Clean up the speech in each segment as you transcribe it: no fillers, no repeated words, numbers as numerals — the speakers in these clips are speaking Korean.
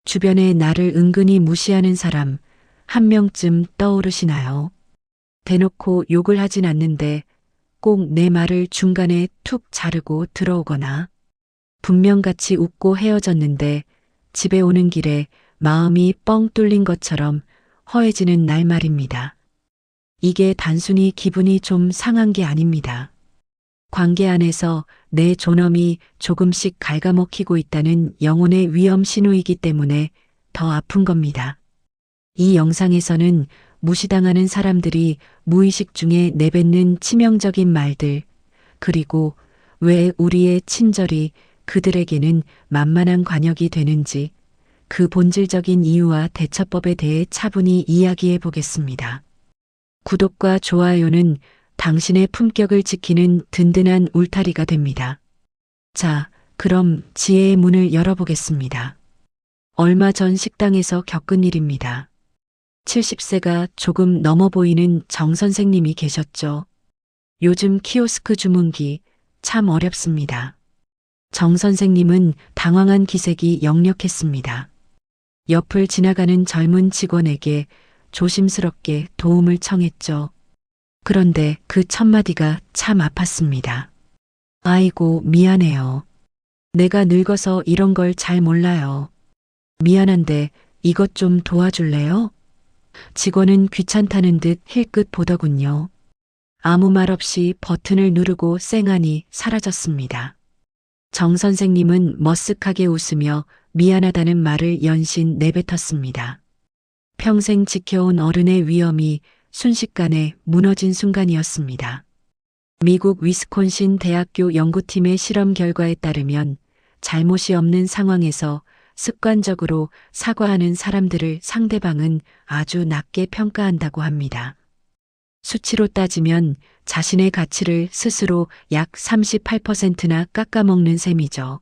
주변에 나를 은근히 무시하는 사람 한 명쯤 떠오르시나요? 대놓고 욕을 하진 않는데 꼭 내 말을 중간에 툭 자르고 들어오거나 분명 같이 웃고 헤어졌는데 집에 오는 길에 마음이 뻥 뚫린 것처럼 허해지는 날 말입니다. 이게 단순히 기분이 좀 상한 게 아닙니다. 관계 안에서 내 존엄이 조금씩 갉아먹히고 있다는 영혼의 위험 신호이기 때문에 더 아픈 겁니다. 이 영상에서는 무시당하는 사람들이 무의식 중에 내뱉는 치명적인 말들, 그리고 왜 우리의 친절이 그들에게는 만만한 관역이 되는지 그 본질적인 이유와 대처법에 대해 차분히 이야기해 보겠습니다. 구독과 좋아요는 당신의 품격을 지키는 든든한 울타리가 됩니다. 자, 그럼 지혜의 문을 열어보겠습니다. 얼마 전 식당에서 겪은 일입니다. 70세가 조금 넘어 보이는 정 선생님이 계셨죠. 요즘 키오스크 주문기 참 어렵습니다. 정 선생님은 당황한 기색이 역력했습니다. 옆을 지나가는 젊은 직원에게 조심스럽게 도움을 청했죠. 그런데 그 첫마디가 참 아팠습니다. 아이고, 미안해요. 내가 늙어서 이런 걸 잘 몰라요. 미안한데 이것 좀 도와줄래요? 직원은 귀찮다는 듯 힐끗 보더군요. 아무 말 없이 버튼을 누르고 쌩하니 사라졌습니다. 정 선생님은 머쓱하게 웃으며 미안하다는 말을 연신 내뱉었습니다. 평생 지켜온 어른의 위엄이 순식간에 무너진 순간이었습니다. 미국 위스콘신 대학교 연구팀의 실험 결과에 따르면 잘못이 없는 상황에서 습관적으로 사과하는 사람들을 상대방은 아주 낮게 평가한다고 합니다. 수치로 따지면 자신의 가치를 스스로 약 38%나 깎아먹는 셈이죠.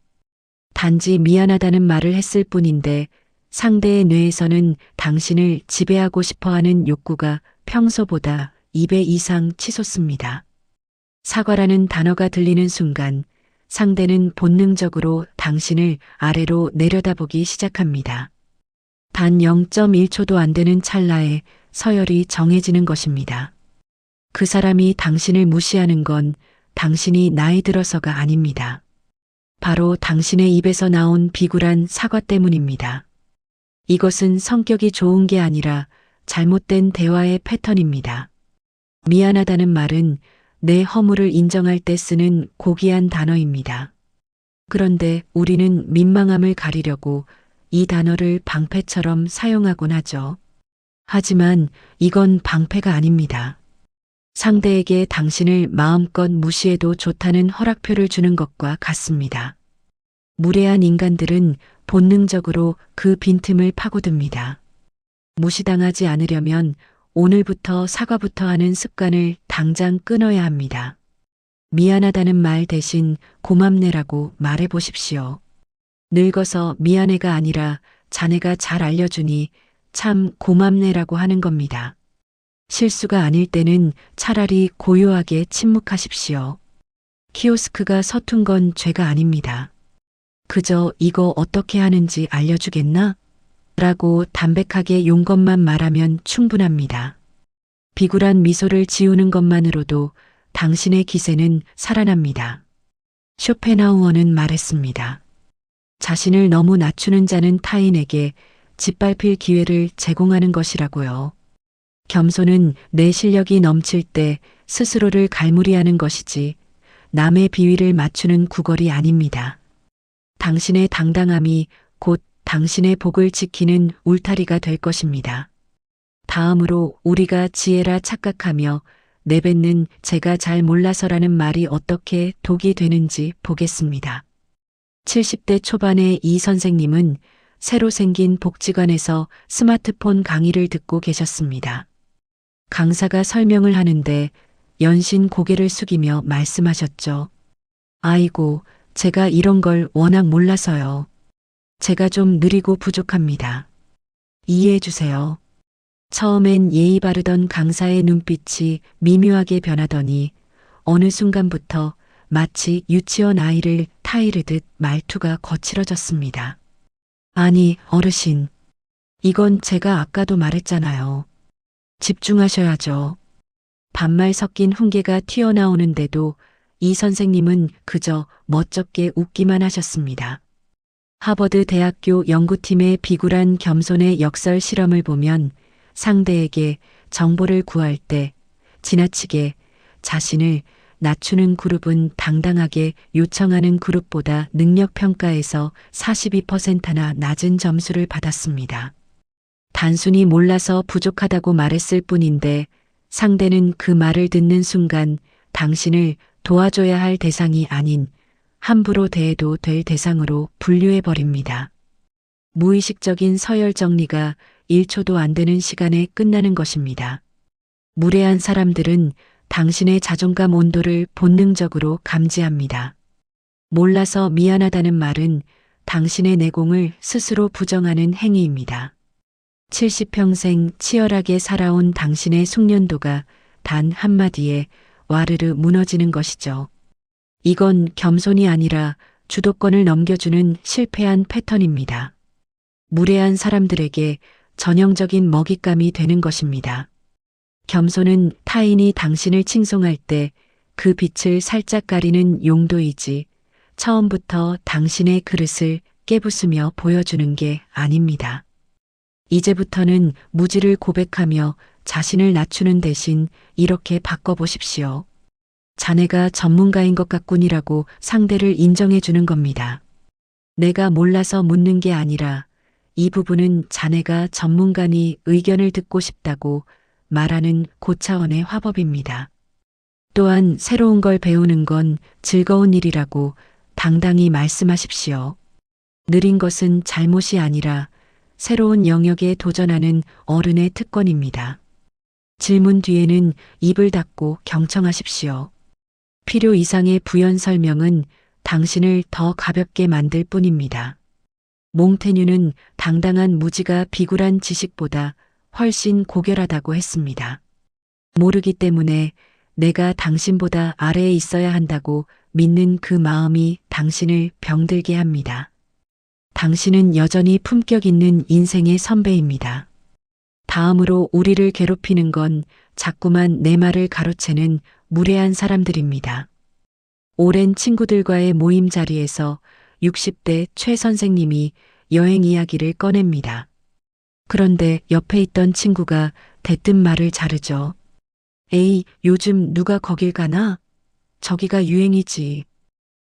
단지 미안하다는 말을 했을 뿐인데 상대의 뇌에서는 당신을 지배하고 싶어하는 욕구가 평소보다 2배 이상 치솟습니다. 사과라는 단어가 들리는 순간 상대는 본능적으로 당신을 아래로 내려다보기 시작합니다. 단 0.1초도 안 되는 찰나에 서열이 정해지는 것입니다. 그 사람이 당신을 무시하는 건 당신이 나이 들어서가 아닙니다. 바로 당신의 입에서 나온 비굴한 사과 때문입니다. 이것은 성격이 좋은 게 아니라 잘못된 대화의 패턴입니다. 미안하다는 말은 내 허물을 인정할 때 쓰는 고귀한 단어입니다. 그런데 우리는 민망함을 가리려고 이 단어를 방패처럼 사용하곤 하죠. 하지만 이건 방패가 아닙니다. 상대에게 당신을 마음껏 무시해도 좋다는 허락표를 주는 것과 같습니다. 무례한 인간들은 본능적으로 그 빈틈을 파고듭니다. 무시당하지 않으려면 오늘부터 사과부터 하는 습관을 당장 끊어야 합니다. 미안하다는 말 대신 고맙네라고 말해 보십시오. 늙어서 미안해가 아니라 자네가 잘 알려주니 참 고맙네라고 하는 겁니다. 실수가 아닐 때는 차라리 고요하게 침묵하십시오. 키오스크가 서툰 건 죄가 아닙니다. 그저 이거 어떻게 하는지 알려주겠나? 라고 담백하게 용건만 말하면 충분합니다. 비굴한 미소를 지우는 것만으로도 당신의 기세는 살아납니다. 쇼펜하우어는 말했습니다. 자신을 너무 낮추는 자는 타인에게 짓밟힐 기회를 제공하는 것이라고요. 겸손은 내 실력이 넘칠 때 스스로를 갈무리하는 것이지 남의 비위를 맞추는 구걸이 아닙니다. 당신의 당당함이 곧 당신의 복을 지키는 울타리가 될 것입니다. 다음으로 우리가 지혜라 착각하며 내뱉는 제가 잘 몰라서라는 말이 어떻게 독이 되는지 보겠습니다. 70대 초반의 이 선생님은 새로 생긴 복지관에서 스마트폰 강의를 듣고 계셨습니다. 강사가 설명을 하는데 연신 고개를 숙이며 말씀하셨죠. 아이고, 제가 이런 걸 워낙 몰라서요. 제가 좀 느리고 부족합니다. 이해해 주세요. 처음엔 예의 바르던 강사의 눈빛이 미묘하게 변하더니 어느 순간부터 마치 유치원 아이를 타이르듯 말투가 거칠어졌습니다. 아니, 어르신. 이건 제가 아까도 말했잖아요. 집중하셔야죠. 반말 섞인 훈계가 튀어나오는데도 이 선생님은 그저 멋쩍게 웃기만 하셨습니다. 하버드 대학교 연구팀의 비굴한 겸손의 역설 실험을 보면 상대에게 정보를 구할 때 지나치게 자신을 낮추는 그룹은 당당하게 요청하는 그룹보다 능력평가에서 42%나 낮은 점수를 받았습니다. 단순히 몰라서 부족하다고 말했을 뿐인데 상대는 그 말을 듣는 순간 당신을 도와줘야 할 대상이 아닌 함부로 대해도 될 대상으로 분류해버립니다. 무의식적인 서열 정리가 1초도 안 되는 시간에 끝나는 것입니다. 무례한 사람들은 당신의 자존감 온도를 본능적으로 감지합니다. 몰라서 미안하다는 말은 당신의 내공을 스스로 부정하는 행위입니다. 70평생 치열하게 살아온 당신의 숙련도가 단 한마디에 와르르 무너지는 것이죠. 이건 겸손이 아니라 주도권을 넘겨주는 실패한 패턴입니다. 무례한 사람들에게 전형적인 먹잇감이 되는 것입니다. 겸손은 타인이 당신을 칭송할 때 그 빛을 살짝 가리는 용도이지 처음부터 당신의 그릇을 깨부수며 보여주는 게 아닙니다. 이제부터는 무지를 고백하며 자신을 낮추는 대신 이렇게 바꿔보십시오. 자네가 전문가인 것 같군이라고 상대를 인정해 주는 겁니다. 내가 몰라서 묻는 게 아니라 이 부분은 자네가 전문가니 의견을 듣고 싶다고 말하는 고차원의 화법입니다. 또한 새로운 걸 배우는 건 즐거운 일이라고 당당히 말씀하십시오. 느린 것은 잘못이 아니라 새로운 영역에 도전하는 어른의 특권입니다. 질문 뒤에는 입을 닫고 경청하십시오. 필요 이상의 부연 설명은 당신을 더 가볍게 만들 뿐입니다. 몽테뉴는 당당한 무지가 비굴한 지식보다 훨씬 고결하다고 했습니다. 모르기 때문에 내가 당신보다 아래에 있어야 한다고 믿는 그 마음이 당신을 병들게 합니다. 당신은 여전히 품격 있는 인생의 선배입니다. 다음으로 우리를 괴롭히는 건 자꾸만 내 말을 가로채는 무례한 사람들입니다. 오랜 친구들과의 모임 자리에서 60대 최 선생님이 여행 이야기를 꺼냅니다. 그런데 옆에 있던 친구가 대뜸 말을 자르죠. 에이, 요즘 누가 거길 가나? 저기가 유행이지.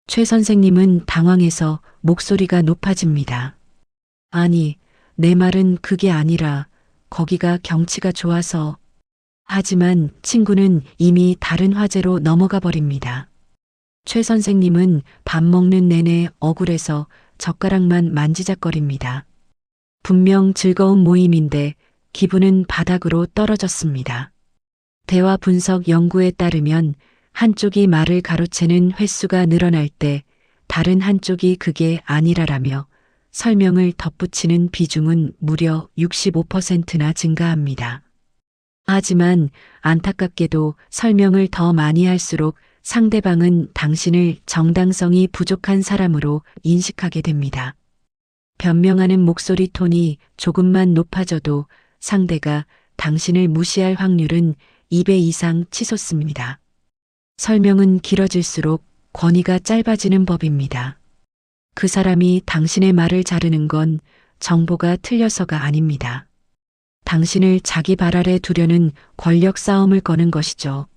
최 선생님은 당황해서 목소리가 높아집니다. 아니, 내 말은 그게 아니라 거기가 경치가 좋아서. 하지만 친구는 이미 다른 화제로 넘어가 버립니다. 최 선생님은 밥 먹는 내내 억울해서 젓가락만 만지작거립니다. 분명 즐거운 모임인데 기분은 바닥으로 떨어졌습니다. 대화 분석 연구에 따르면 한쪽이 말을 가로채는 횟수가 늘어날 때 다른 한쪽이 그게 아니라라며 설명을 덧붙이는 비중은 무려 65%나 증가합니다. 하지만 안타깝게도 설명을 더 많이 할수록 상대방은 당신을 정당성이 부족한 사람으로 인식하게 됩니다. 변명하는 목소리 톤이 조금만 높아져도 상대가 당신을 무시할 확률은 2배 이상 치솟습니다. 설명은 길어질수록 권위가 짧아지는 법입니다. 그 사람이 당신의 말을 자르는 건 정보가 틀려서가 아닙니다. 당신을 자기 발 아래 두려는 권력 싸움을 거는 것이죠.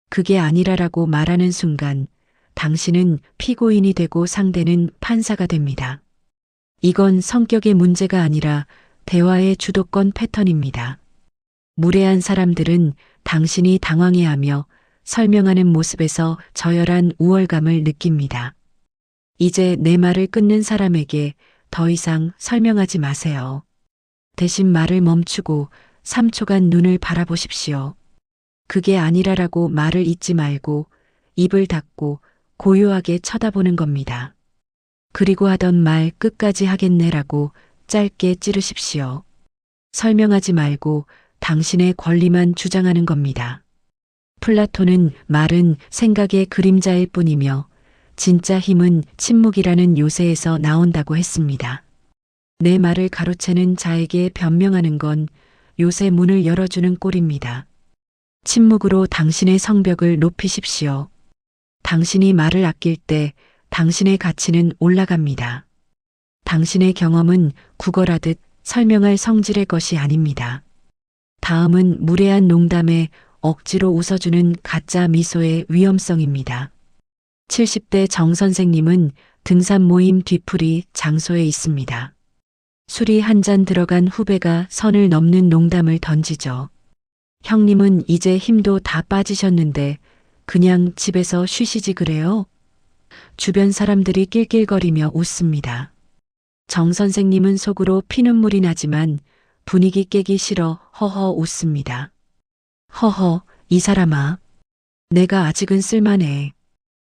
그게 아니라라고 말하는 순간 당신은 피고인이 되고 상대는 판사가 됩니다. 이건 성격의 문제가 아니라 대화의 주도권 패턴입니다. 무례한 사람들은 당신이 당황해하며 설명하는 모습에서 저열한 우월감을 느낍니다. 이제 내 말을 끊는 사람에게 더 이상 설명하지 마세요. 대신 말을 멈추고 3초간 눈을 바라보십시오. 그게 아니라라고 말을 잇지 말고 입을 닫고 고요하게 쳐다보는 겁니다. 그리고 하던 말 끝까지 하겠네라고 짧게 찌르십시오. 설명하지 말고 당신의 권리만 주장하는 겁니다. 플라톤은 말은 생각의 그림자일 뿐이며 진짜 힘은 침묵이라는 요새에서 나온다고 했습니다. 내 말을 가로채는 자에게 변명하는 건 요새 문을 열어주는 꼴입니다. 침묵으로 당신의 성벽을 높이십시오. 당신이 말을 아낄 때 당신의 가치는 올라갑니다. 당신의 경험은 구걸하듯 설명할 성질의 것이 아닙니다. 다음은 무례한 농담에 억지로 웃어주는 가짜 미소의 위험성입니다. 70대 정 선생님은 등산 모임 뒤풀이 장소에 있습니다. 술이 한 잔 들어간 후배가 선을 넘는 농담을 던지죠. 형님은 이제 힘도 다 빠지셨는데 그냥 집에서 쉬시지 그래요? 주변 사람들이 낄낄거리며 웃습니다. 정 선생님은 속으로 피눈물이 나지만 분위기 깨기 싫어 허허 웃습니다. 허허, 이 사람아. 내가 아직은 쓸만해.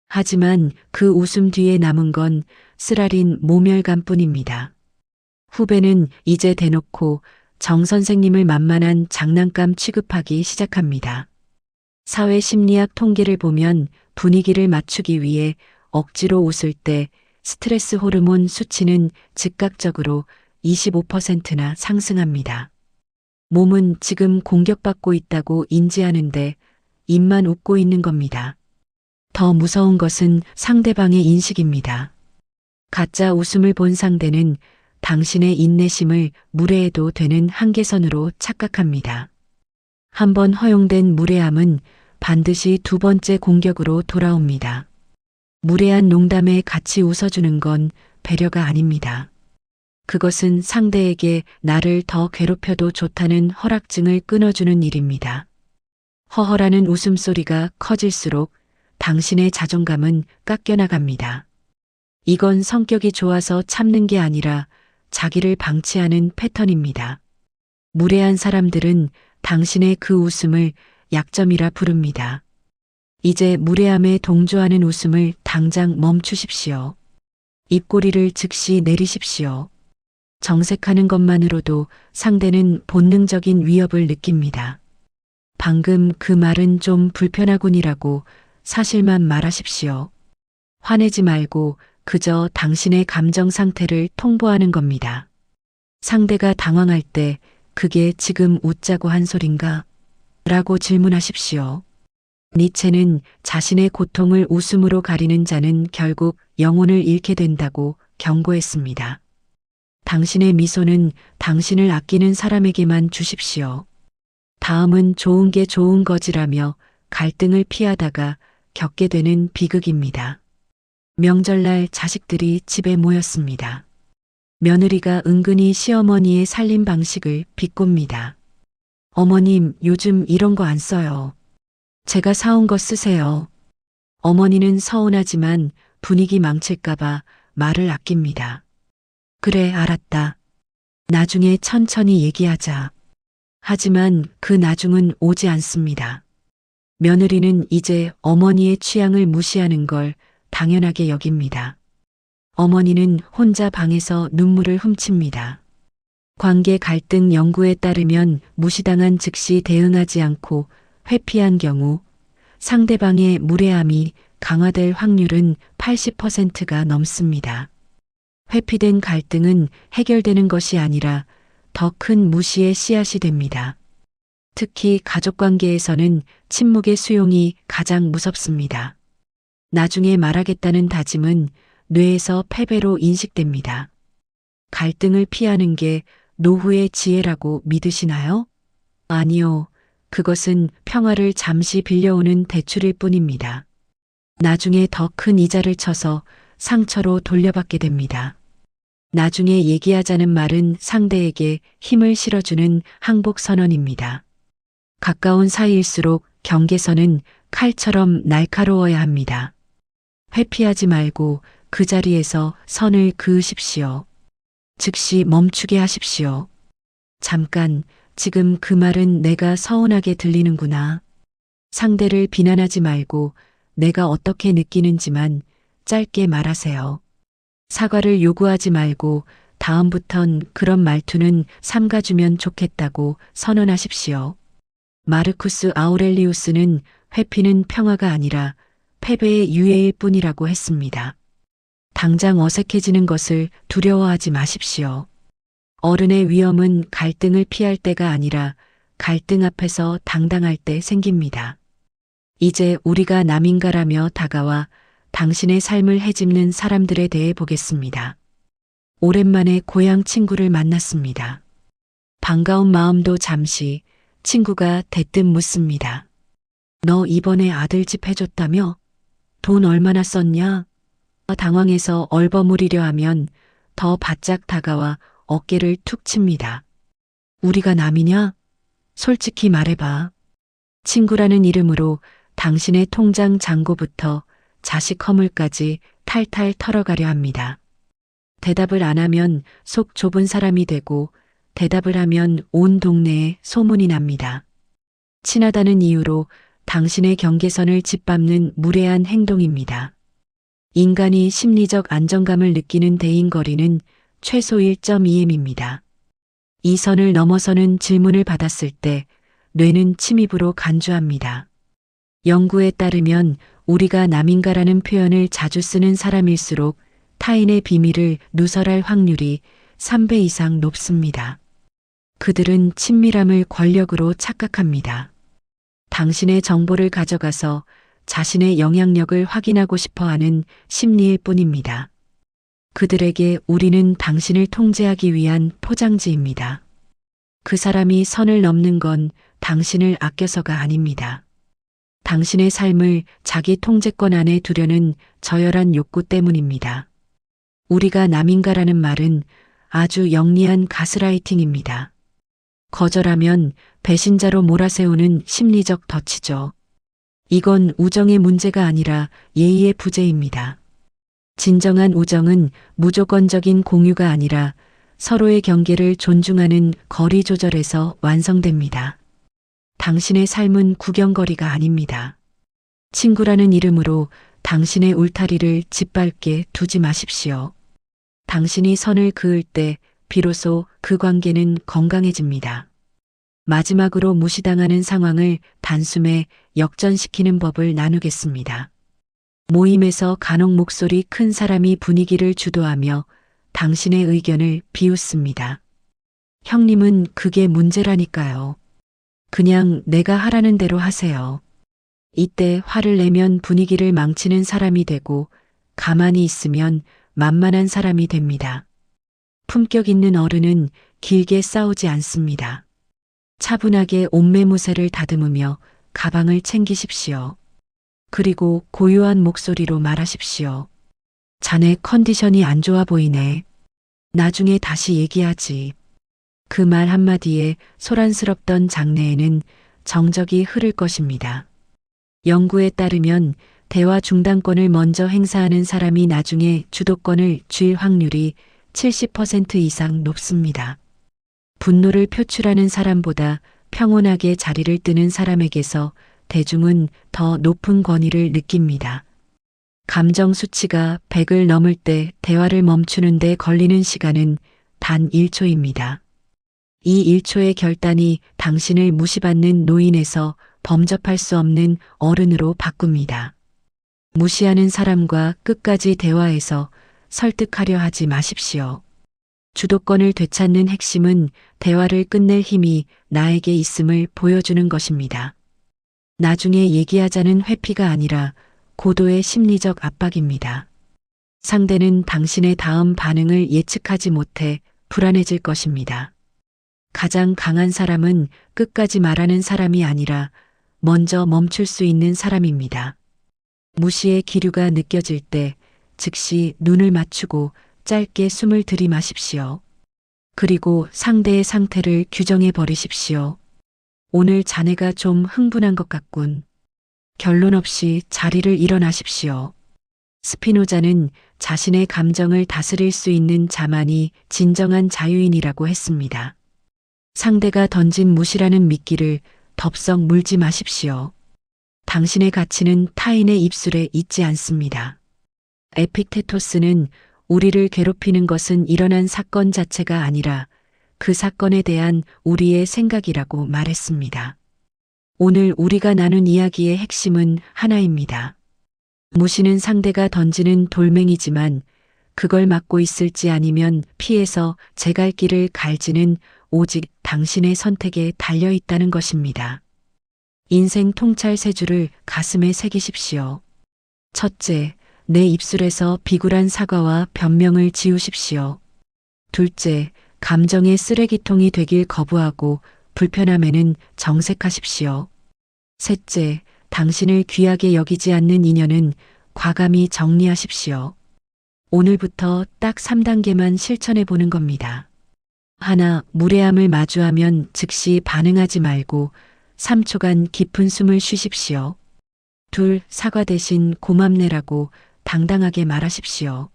하지만 그 웃음 뒤에 남은 건 쓰라린 모멸감뿐입니다. 후배는 이제 대놓고 정 선생님을 만만한 장난감 취급하기 시작합니다. 사회심리학 통계를 보면 분위기를 맞추기 위해 억지로 웃을 때 스트레스 호르몬 수치는 즉각적으로 25%나 상승합니다. 몸은 지금 공격받고 있다고 인지하는데 입만 웃고 있는 겁니다. 더 무서운 것은 상대방의 인식입니다. 가짜 웃음을 본 상대는 당신의 인내심을 무례해도 되는 한계선으로 착각합니다. 한번 허용된 무례함은 반드시 두 번째 공격으로 돌아옵니다. 무례한 농담에 같이 웃어주는 건 배려가 아닙니다. 그것은 상대에게 나를 더 괴롭혀도 좋다는 허락증을 끊어주는 일입니다. 허허라는 웃음소리가 커질수록 당신의 자존감은 깎여나갑니다. 이건 성격이 좋아서 참는 게 아니라 자기를 방치하는 패턴입니다. 무례한 사람들은 당신의 그 웃음을 약점이라 부릅니다. 이제 무례함에 동조하는 웃음을 당장 멈추십시오. 입꼬리를 즉시 내리십시오. 정색하는 것만으로도 상대는 본능적인 위협을 느낍니다. 방금 그 말은 좀 불편하군이라고 사실만 말하십시오. 화내지 말고 그저 당신의 감정 상태를 통보하는 겁니다. 상대가 당황할 때 그게 지금 웃자고 한 소린가? 라고 질문하십시오. 니체는 자신의 고통을 웃음으로 가리는 자는 결국 영혼을 잃게 된다고 경고했습니다. 당신의 미소는 당신을 아끼는 사람에게만 주십시오. 다음은 좋은 게 좋은 거지라며 갈등을 피하다가 겪게 되는 비극입니다. 명절날 자식들이 집에 모였습니다. 며느리가 은근히 시어머니의 살림 방식을 비꼽니다. 어머님, 요즘 이런 거 안 써요. 제가 사온 거 쓰세요. 어머니는 서운하지만 분위기 망칠까봐 말을 아낍니다. 그래, 알았다. 나중에 천천히 얘기하자. 하지만 그 나중은 오지 않습니다. 며느리는 이제 어머니의 취향을 무시하는 걸 당연하게 여깁니다. 어머니는 혼자 방에서 눈물을 훔칩니다. 관계 갈등 연구에 따르면 무시당한 즉시 대응하지 않고 회피한 경우 상대방의 무례함이 강화될 확률은 80%가 넘습니다. 회피된 갈등은 해결되는 것이 아니라 더 큰 무시의 씨앗이 됩니다. 특히 가족관계에서는 침묵의 수용이 가장 무섭습니다. 나중에 말하겠다는 다짐은 뇌에서 패배로 인식됩니다. 갈등을 피하는 게 노후의 지혜라고 믿으시나요? 아니요. 그것은 평화를 잠시 빌려오는 대출일 뿐입니다. 나중에 더 큰 이자를 쳐서 상처로 돌려받게 됩니다. 나중에 얘기하자는 말은 상대에게 힘을 실어주는 항복 선언입니다. 가까운 사이일수록 경계선은 칼처럼 날카로워야 합니다. 회피하지 말고 그 자리에서 선을 그으십시오. 즉시 멈추게 하십시오. 잠깐, 지금 그 말은 내가 서운하게 들리는구나. 상대를 비난하지 말고 내가 어떻게 느끼는지만 짧게 말하세요. 사과를 요구하지 말고 다음부턴 그런 말투는 삼가주면 좋겠다고 선언하십시오. 마르쿠스 아우렐리우스는 회피는 평화가 아니라 패배의 유예일 뿐이라고 했습니다. 당장 어색해지는 것을 두려워하지 마십시오. 어른의 위험은 갈등을 피할 때가 아니라 갈등 앞에서 당당할 때 생깁니다. 이제 우리가 남인가라며 다가와 당신의 삶을 헤집는 사람들에 대해 보겠습니다. 오랜만에 고향 친구를 만났습니다. 반가운 마음도 잠시 친구가 대뜸 묻습니다. 너 이번에 아들 집 해줬다며? 돈 얼마나 썼냐? 당황해서 얼버무리려 하면 더 바짝 다가와 어깨를 툭 칩니다. 우리가 남이냐? 솔직히 말해봐. 친구라는 이름으로 당신의 통장 잔고부터 자식 허물까지 탈탈 털어가려 합니다. 대답을 안 하면 속 좁은 사람이 되고 대답을 하면 온 동네에 소문이 납니다. 친하다는 이유로 당신의 경계선을 짓밟는 무례한 행동입니다. 인간이 심리적 안정감을 느끼는 대인거리는 최소 1.2m입니다. 이 선을 넘어서는 질문을 받았을 때 뇌는 침입으로 간주합니다. 연구에 따르면 우리가 남인가라는 표현을 자주 쓰는 사람일수록 타인의 비밀을 누설할 확률이 3배 이상 높습니다. 그들은 친밀함을 권력으로 착각합니다. 당신의 정보를 가져가서 자신의 영향력을 확인하고 싶어 하는 심리일 뿐입니다. 그들에게 우리는 당신을 통제하기 위한 포장지입니다. 그 사람이 선을 넘는 건 당신을 아껴서가 아닙니다. 당신의 삶을 자기 통제권 안에 두려는 저열한 욕구 때문입니다. 우리가 남인가라는 말은 아주 영리한 가스라이팅입니다. 거절하면 배신자로 몰아세우는 심리적 덫이죠. 이건 우정의 문제가 아니라 예의의 부재입니다. 진정한 우정은 무조건적인 공유가 아니라 서로의 경계를 존중하는 거리 조절에서 완성됩니다. 당신의 삶은 구경거리가 아닙니다. 친구라는 이름으로 당신의 울타리를 짓밟게 두지 마십시오. 당신이 선을 그을 때 비로소 그 관계는 건강해집니다. 마지막으로 무시당하는 상황을 단숨에 역전시키는 법을 나누겠습니다. 모임에서 간혹 목소리 큰 사람이 분위기를 주도하며 당신의 의견을 비웃습니다. 형님은 그게 문제라니까요. 그냥 내가 하라는 대로 하세요. 이때 화를 내면 분위기를 망치는 사람이 되고 가만히 있으면 만만한 사람이 됩니다. 품격 있는 어른은 길게 싸우지 않습니다. 차분하게 옷매무새를 다듬으며 가방을 챙기십시오. 그리고 고요한 목소리로 말하십시오. 자네 컨디션이 안 좋아 보이네. 나중에 다시 얘기하지. 그 말 한마디에 소란스럽던 장내에는 정적이 흐를 것입니다. 연구에 따르면 대화 중단권을 먼저 행사하는 사람이 나중에 주도권을 쥘 확률이 70% 이상 높습니다. 분노를 표출하는 사람보다 평온하게 자리를 뜨는 사람에게서 대중은 더 높은 권위를 느낍니다. 감정 수치가 100을 넘을 때 대화를 멈추는 데 걸리는 시간은 단 1초입니다. 이 1초의 결단이 당신을 무시받는 노인에서 범접할 수 없는 어른으로 바꿉니다. 무시하는 사람과 끝까지 대화해서 설득하려 하지 마십시오. 주도권을 되찾는 핵심은 대화를 끝낼 힘이 나에게 있음을 보여주는 것입니다. 나중에 얘기하자는 회피가 아니라 고도의 심리적 압박입니다. 상대는 당신의 다음 반응을 예측하지 못해 불안해질 것입니다. 가장 강한 사람은 끝까지 말하는 사람이 아니라 먼저 멈출 수 있는 사람입니다. 무시의 기류가 느껴질 때 즉시 눈을 맞추고 짧게 숨을 들이마십시오. 그리고 상대의 상태를 규정해 버리십시오. 오늘 자네가 좀 흥분한 것 같군. 결론 없이 자리를 일어나십시오. 스피노자는 자신의 감정을 다스릴 수 있는 자만이 진정한 자유인이라고 했습니다. 상대가 던진 무시라는 미끼를 덥석 물지 마십시오. 당신의 가치는 타인의 입술에 있지 않습니다. 에픽테토스는 우리를 괴롭히는 것은 일어난 사건 자체가 아니라 그 사건에 대한 우리의 생각이라고 말했습니다. 오늘 우리가 나눈 이야기의 핵심은 하나입니다. 무시는 상대가 던지는 돌멩이지만 그걸 막고 있을지 아니면 피해서 제 갈 길을 갈지는 오직 당신의 선택에 달려 있다는 것입니다. 인생 통찰 세 줄을 가슴에 새기십시오. 첫째, 내 입술에서 비굴한 사과와 변명을 지우십시오. 둘째, 감정의 쓰레기통이 되길 거부하고 불편함에는 정색하십시오. 셋째, 당신을 귀하게 여기지 않는 인연은 과감히 정리하십시오. 오늘부터 딱 3단계만 실천해 보는 겁니다. 하나, 무례함을 마주하면 즉시 반응하지 말고 3초간 깊은 숨을 쉬십시오. 둘, 사과 대신 고맙네라고 당당하게 말하십시오.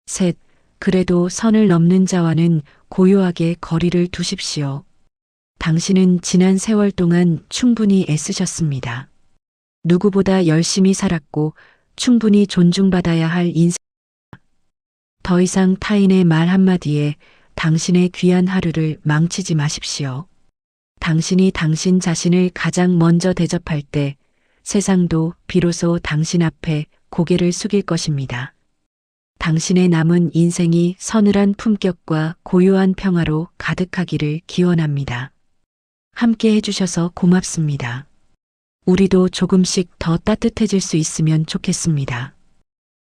셋, 그래도 선을 넘는 자와는 고요하게 거리를 두십시오. 당신은 지난 세월 동안 충분히 애쓰셨습니다. 누구보다 열심히 살았고 충분히 존중받아야 할 인생. 더 이상 타인의 말 한마디에 당신의 귀한 하루를 망치지 마십시오. 당신이 당신 자신을 가장 먼저 대접할 때 세상도 비로소 당신 앞에 고개를 숙일 것입니다. 당신의 남은 인생이 서늘한 품격과 고요한 평화로 가득하기를 기원합니다. 함께 해주셔서 고맙습니다. 우리도 조금씩 더 따뜻해질 수 있으면 좋겠습니다.